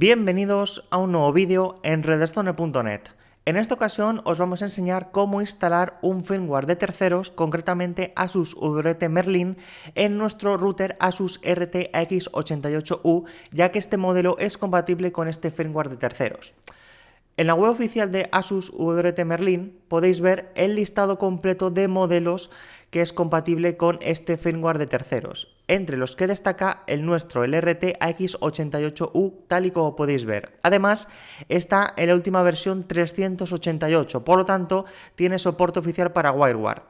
Bienvenidos a un nuevo vídeo en redstone.net. En esta ocasión os vamos a enseñar cómo instalar un firmware de terceros, concretamente Asus VRT Merlin, en nuestro router Asus RTX 88U, ya que este modelo es compatible con este firmware de terceros. En la web oficial de Asus VRT Merlin podéis ver el listado completo de modelos que es compatible con este firmware de terceros, entre los que destaca el nuestro, el RTX 88U, tal y como podéis ver. Además, está en la última versión 388, por lo tanto, tiene soporte oficial para WireGuard.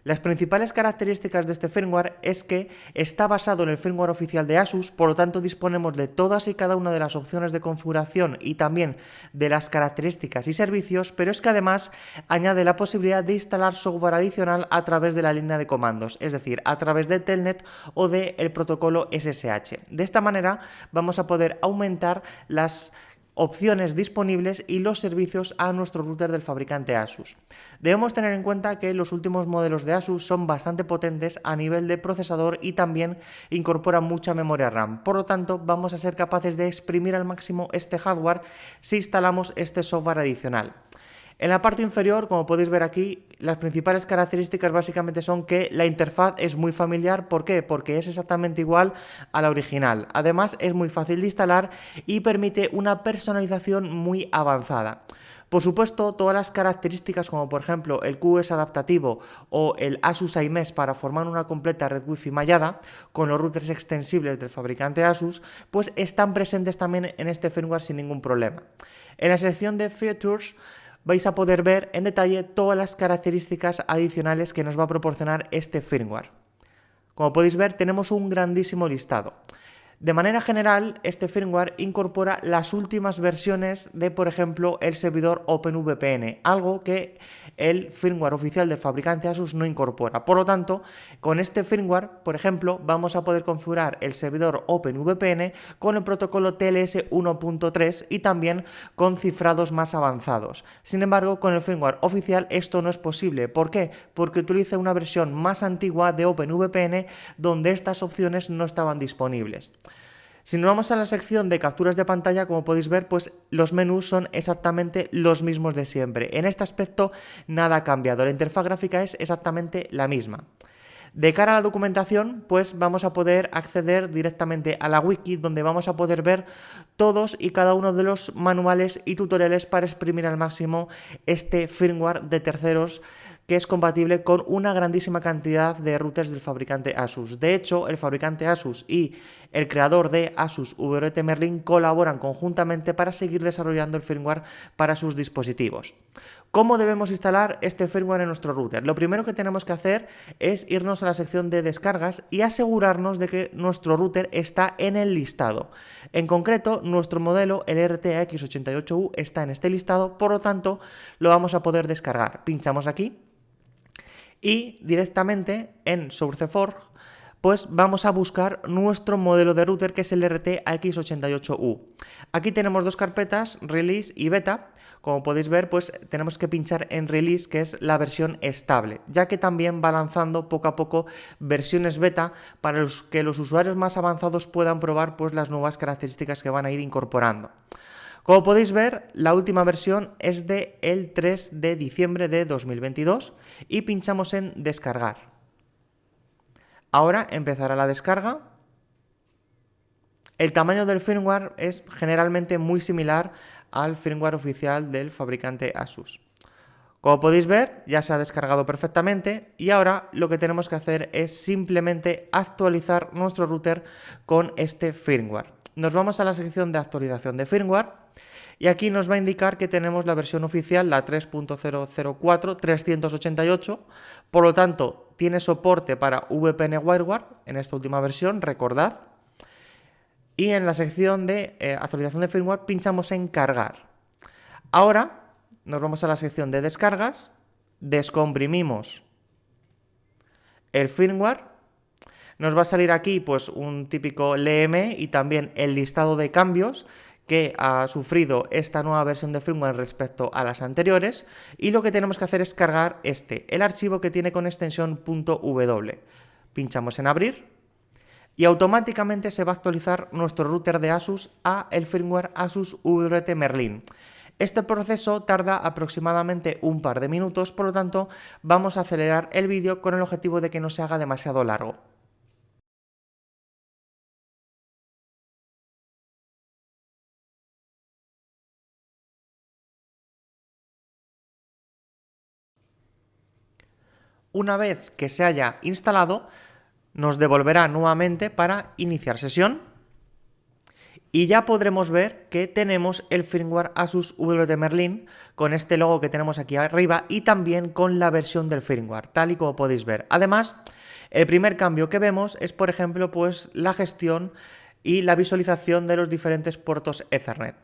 Las principales características de este firmware es que está basado en el firmware oficial de Asus, por lo tanto disponemos de todas y cada una de las opciones de configuración y también de las características y servicios, pero es que además añade la posibilidad de instalar software adicional a través de la línea de comandos, es decir, a través de Telnet o del protocolo SSH. De esta manera vamos a poder aumentar las opciones disponibles y los servicios a nuestro router del fabricante Asus. Debemos tener en cuenta que los últimos modelos de Asus son bastante potentes a nivel de procesador y también incorporan mucha memoria RAM. Por lo tanto, vamos a ser capaces de exprimir al máximo este hardware si instalamos este software adicional. En la parte inferior, como podéis ver aquí, las principales características básicamente son que la interfaz es muy familiar. ¿Por qué? Porque es exactamente igual a la original. Además, es muy fácil de instalar y permite una personalización muy avanzada. Por supuesto, todas las características como por ejemplo el QoS adaptativo o el Asus iMesh para formar una completa red Wi-Fi mallada con los routers extensibles del fabricante Asus, pues están presentes también en este firmware sin ningún problema. En la sección de Features vais a poder ver en detalle todas las características adicionales que nos va a proporcionar este firmware. Como podéis ver, tenemos un grandísimo listado. De manera general, este firmware incorpora las últimas versiones de, por ejemplo, el servidor OpenVPN, algo que el firmware oficial del fabricante Asus no incorpora. Por lo tanto, con este firmware, por ejemplo, vamos a poder configurar el servidor OpenVPN con el protocolo TLS 1.3 y también con cifrados más avanzados. Sin embargo, con el firmware oficial esto no es posible. ¿Por qué? Porque utiliza una versión más antigua de OpenVPN donde estas opciones no estaban disponibles. Si nos vamos a la sección de capturas de pantalla, como podéis ver, pues los menús son exactamente los mismos de siempre. En este aspecto nada ha cambiado, la interfaz gráfica es exactamente la misma. De cara a la documentación, pues vamos a poder acceder directamente a la wiki, donde vamos a poder ver todos y cada uno de los manuales y tutoriales para exprimir al máximo este firmware de terceros que es compatible con una grandísima cantidad de routers del fabricante Asus. De hecho, el fabricante Asus y el creador de Asus VRT Merlin colaboran conjuntamente para seguir desarrollando el firmware para sus dispositivos. ¿Cómo debemos instalar este firmware en nuestro router? Lo primero que tenemos que hacer es irnos a la sección de descargas y asegurarnos de que nuestro router está en el listado. En concreto, nuestro modelo, el RTX 88U, está en este listado, por lo tanto, lo vamos a poder descargar. Pinchamos aquí y directamente en SourceForge pues vamos a buscar nuestro modelo de router, que es el RTX 88U. Aquí tenemos dos carpetas, Release y Beta. Como podéis ver, pues tenemos que pinchar en Release, que es la versión estable, ya que también va lanzando poco a poco versiones beta para que los usuarios más avanzados puedan probar pues las nuevas características que van a ir incorporando. Como podéis ver, la última versión es del 3 de diciembre de 2022 y pinchamos en Descargar. Ahora empezará la descarga. El tamaño del firmware es generalmente muy similar al firmware oficial del fabricante Asus. Como podéis ver, ya se ha descargado perfectamente y ahora lo que tenemos que hacer es simplemente actualizar nuestro router con este firmware. Nos vamos a la sección de actualización de firmware y aquí nos va a indicar que tenemos la versión oficial, la 3.004.388, por lo tanto tiene soporte para VPN WireGuard en esta última versión, recordad. Y en la sección de actualización de firmware pinchamos en cargar. Ahora nos vamos a la sección de descargas, descomprimimos el firmware, nos va a salir aquí pues un típico LM y también el listado de cambios que ha sufrido esta nueva versión de firmware respecto a las anteriores, y lo que tenemos que hacer es cargar el archivo que tiene con extensión .w. Pinchamos en abrir. y automáticamente se va a actualizar nuestro router de Asus a el firmware Asus VRT Merlin. Este proceso tarda aproximadamente un par de minutos, por lo tanto vamos a acelerar el vídeo con el objetivo de que no se haga demasiado largo. Una vez que se haya instalado, nos devolverá nuevamente para iniciar sesión y ya podremos ver que tenemos el firmware Asus VRT Merlin con este logo que tenemos aquí arriba y también con la versión del firmware, tal y como podéis ver. Además, el primer cambio que vemos es, por ejemplo, pues la gestión y la visualización de los diferentes puertos Ethernet.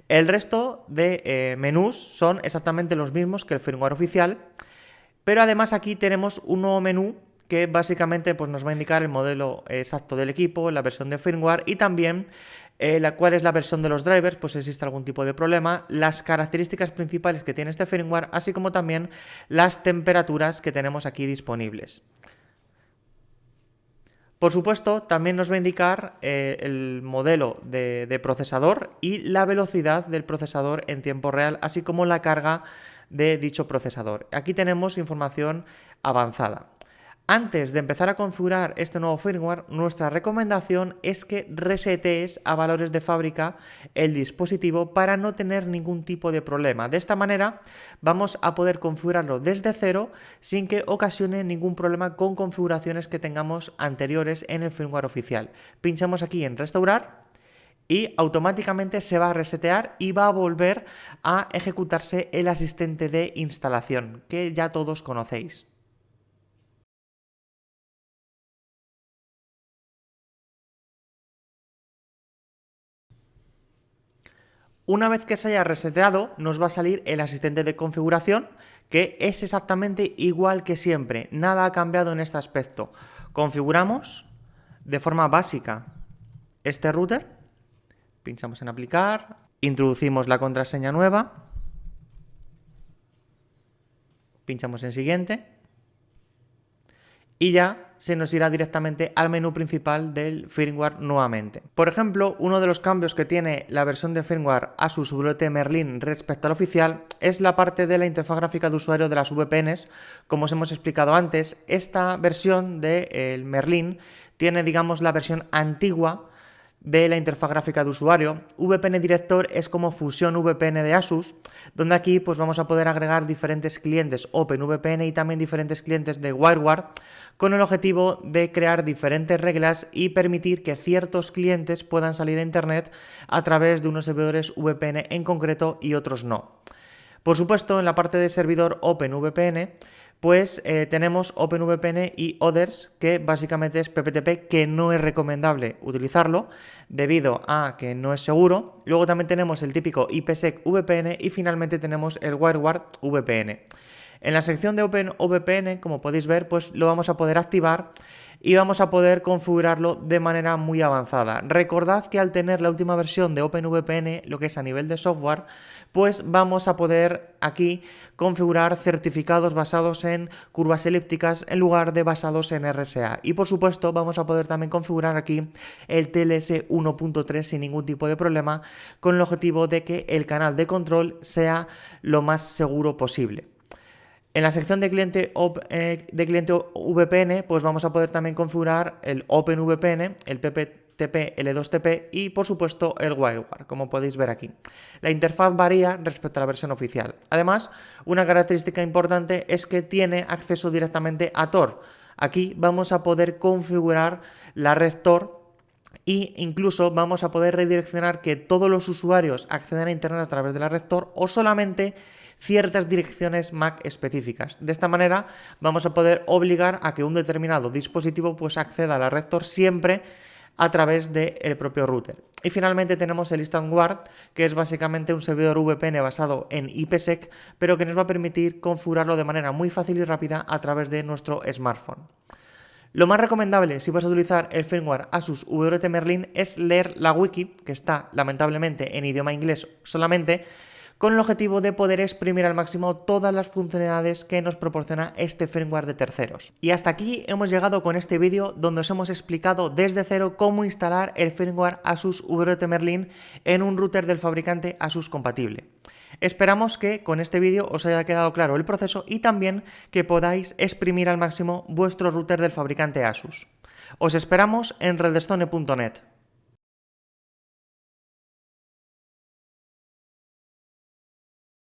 El resto de menús son exactamente los mismos que el firmware oficial, pero además aquí tenemos un nuevo menú que básicamente pues, nos va a indicar el modelo exacto del equipo, la versión de firmware y también cuál es la versión de los drivers, pues si existe algún tipo de problema, las características principales que tiene este firmware, así como también las temperaturas que tenemos aquí disponibles. Por supuesto, también nos va a indicar el modelo de procesador y la velocidad del procesador en tiempo real, así como la carga de dicho procesador. Aquí tenemos información avanzada. Antes de empezar a configurar este nuevo firmware, nuestra recomendación es que resetees a valores de fábrica el dispositivo para no tener ningún tipo de problema. De esta manera vamos a poder configurarlo desde cero sin que ocasione ningún problema con configuraciones que tengamos anteriores en el firmware oficial. Pinchamos aquí en restaurar y automáticamente se va a resetear y va a volver a ejecutarse el asistente de instalación que ya todos conocéis. Una vez que se haya reseteado, nos va a salir el asistente de configuración, que es exactamente igual que siempre. Nada ha cambiado en este aspecto. Configuramos de forma básica este router, pinchamos en aplicar, introducimos la contraseña nueva, pinchamos en siguiente y ya se nos irá directamente al menú principal del firmware nuevamente. Por ejemplo, uno de los cambios que tiene la versión de firmware Asus VRT Merlin respecto al oficial es la parte de la interfaz gráfica de usuario de las VPNs. Como os hemos explicado antes, esta versión del Merlin tiene, digamos, la versión antigua de la interfaz gráfica de usuario. VPN Director es como Fusion VPN de Asus, donde aquí pues vamos a poder agregar diferentes clientes OpenVPN y también diferentes clientes de WireGuard con el objetivo de crear diferentes reglas y permitir que ciertos clientes puedan salir a internet a través de unos servidores VPN en concreto y otros no. Por supuesto, en la parte de servidor OpenVPN, pues tenemos OpenVPN y Others, que básicamente es PPTP, que no es recomendable utilizarlo debido a que no es seguro. Luego también tenemos el típico IPsec VPN y finalmente tenemos el WireGuard VPN. En la sección de OpenVPN, como podéis ver, pues lo vamos a poder activar y vamos a poder configurarlo de manera muy avanzada. Recordad que al tener la última versión de OpenVPN, lo que es a nivel de software, pues vamos a poder aquí configurar certificados basados en curvas elípticas en lugar de basados en RSA. Y por supuesto vamos a poder también configurar aquí el TLS 1.3 sin ningún tipo de problema, con el objetivo de que el canal de control sea lo más seguro posible. En la sección de cliente VPN, pues vamos a poder también configurar el OpenVPN, el PPTP, L2TP y por supuesto el WireGuard, como podéis ver aquí. La interfaz varía respecto a la versión oficial. Además, una característica importante es que tiene acceso directamente a Tor. Aquí vamos a poder configurar la red Tor e incluso vamos a poder redireccionar que todos los usuarios accedan a internet a través de la red Tor o solamente ciertas direcciones MAC específicas. De esta manera vamos a poder obligar a que un determinado dispositivo pues acceda a la red Tor siempre a través del propio router. Y finalmente tenemos el Instant Guard, que es básicamente un servidor VPN basado en IPsec, pero que nos va a permitir configurarlo de manera muy fácil y rápida a través de nuestro smartphone. Lo más recomendable si vas a utilizar el firmware Asus VRT Merlin es leer la wiki, que está lamentablemente en idioma inglés solamente, con el objetivo de poder exprimir al máximo todas las funcionalidades que nos proporciona este firmware de terceros. Y hasta aquí hemos llegado con este vídeo donde os hemos explicado desde cero cómo instalar el firmware Asus VRT Merlin en un router del fabricante Asus compatible. Esperamos que con este vídeo os haya quedado claro el proceso y también que podáis exprimir al máximo vuestro router del fabricante Asus. Os esperamos en redstone.net.